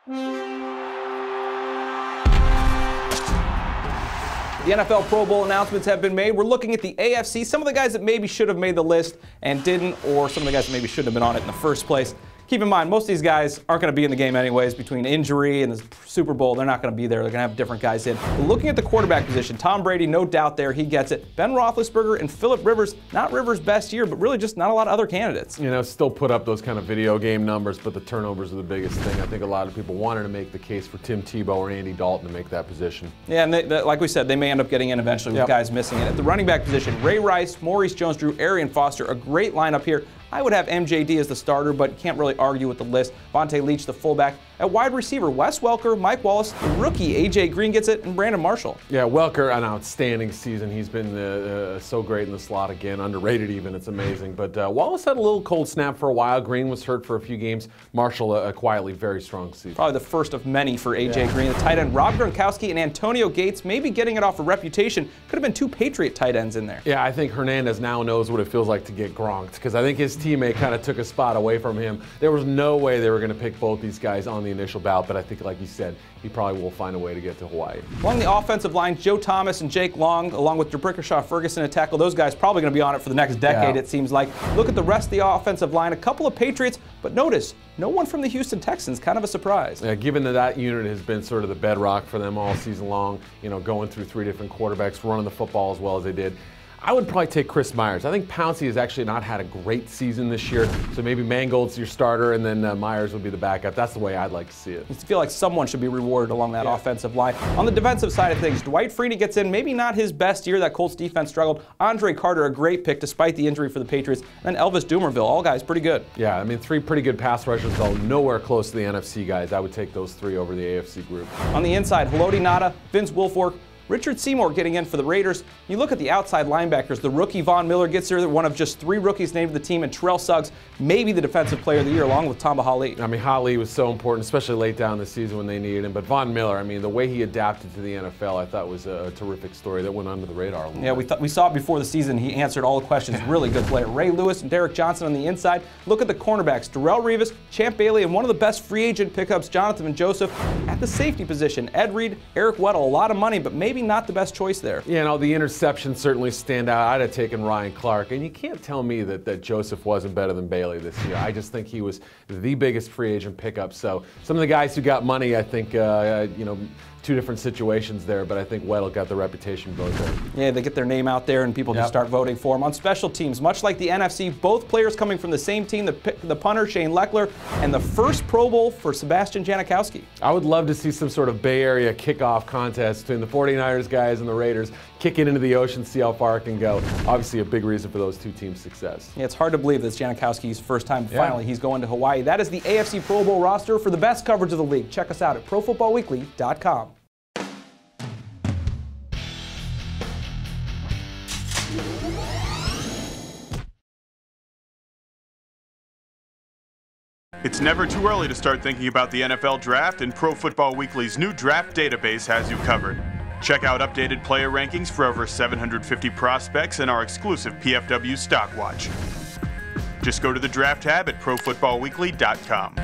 The NFL Pro Bowl announcements have been made. We're looking at the AFC, some of the guys that maybe should have made the list and didn't, or some of the guys that maybe shouldn't have been on it in the first place. Keep in mind, most of these guys aren't going to be in the game anyways. Between injury and the Super Bowl, they're not going to be there. They're going to have different guys in. But looking at the quarterback position, Tom Brady, no doubt there, he gets it. Ben Roethlisberger and Phillip Rivers, not Rivers' best year, but really just not a lot of other candidates. You know, still put up those kind of video game numbers, but the turnovers are the biggest thing. I think a lot of people wanted to make the case for Tim Tebow or Andy Dalton to make that position. Yeah, and like we said, they may end up getting in eventually with guys missing it. At the running back position, Ray Rice, Maurice Jones-Drew, Arian Foster, a great lineup here. I would have MJD as the starter, but can't really argue with the list. Vontae Leach, the fullback. At wide receiver, Wes Welker, Mike Wallace, the rookie, A.J. Green gets it, and Brandon Marshall. Yeah, Welker, an outstanding season. He's been so great in the slot again, underrated even. It's amazing. But Wallace had a little cold snap for a while. Green was hurt for a few games. Marshall, a quietly very strong season. Probably the first of many for A.J. Green. The tight end, Rob Gronkowski and Antonio Gates, maybe getting it off a reputation. Could have been two Patriot tight ends in there. Yeah, I think Hernandez now knows what it feels like to get gronked, because I think his teammate kind of took a spot away from him. There was no way they were going to pick both these guys on the initial ballot, but I think, like you said, he probably will find a way to get to Hawaii. Along the offensive line, Joe Thomas and Jake Long, along with D'Brickashaw Ferguson at tackle, those guys probably going to be on it for the next decade, it seems like. Look at the rest of the offensive line, a couple of Patriots, but notice, no one from the Houston Texans, kind of a surprise. Yeah, given that unit has been sort of the bedrock for them all season long, you know, going through 3 different quarterbacks, running the football as well as they did. I would probably take Chris Myers. I think Pouncey has actually not had a great season this year, so maybe Mangold's your starter and then Myers would be the backup. That's the way I'd like to see it. I feel like someone should be rewarded along that offensive line. On the defensive side of things, Dwight Freeney gets in, maybe not his best year. That Colts defense struggled. Andre Carter, a great pick despite the injury for the Patriots. And then Elvis Dumerville, all guys pretty good. Yeah, I mean, 3 pretty good pass rushers, though nowhere close to the NFC guys. I would take those 3 over the AFC group. On the inside, Haloti Ngata, Vince Wilfork, Richard Seymour getting in for the Raiders. You look at the outside linebackers, the rookie Von Miller gets there, one of just 3 rookies named to the team, and Terrell Suggs, maybe the defensive player of the year, along with Tamba Hali. I mean, Hali was so important, especially late down in the season when they needed him. But Von Miller, I mean, the way he adapted to the NFL, I thought was a terrific story that went under the radar a little bit. We saw it before the season. He answered all the questions. Really good player. Ray Lewis and Derek Johnson on the inside. Look at the cornerbacks, Darrell Revis, Champ Bailey, and one of the best free agent pickups, Jonathan Joseph. At the safety position, Ed Reed, Eric Weddle, a lot of money, but maybe not the best choice there. Yeah, no, the interceptions certainly stand out. I'd have taken Ryan Clark, and you can't tell me that Joseph wasn't better than Bailey this year. I just think he was the biggest free agent pickup. So some of the guys who got money, I think, you know, 2 different situations there, but I think Weddle got the reputation vote there. Yeah, they get their name out there and people just start voting for him. On special teams, much like the NFC, both players coming from the same team, the punter, Shane Leckler, and the first Pro Bowl for Sebastian Janikowski. I would love to see some sort of Bay Area kickoff contest between the 49ers guys and the Raiders, kick it into the ocean, see how far it can go. Obviously a big reason for those 2 teams' success. Yeah, it's hard to believe that's Janikowski's first time finally he's going to Hawaii. That is the AFC Pro Bowl roster. For the best coverage of the league, check us out at ProFootballWeekly.com. It's never too early to start thinking about the NFL Draft, and Pro Football Weekly's new draft database has you covered. Check out updated player rankings for over 750 prospects and our exclusive PFW Stock Watch. Just go to the Draft tab at ProFootballWeekly.com.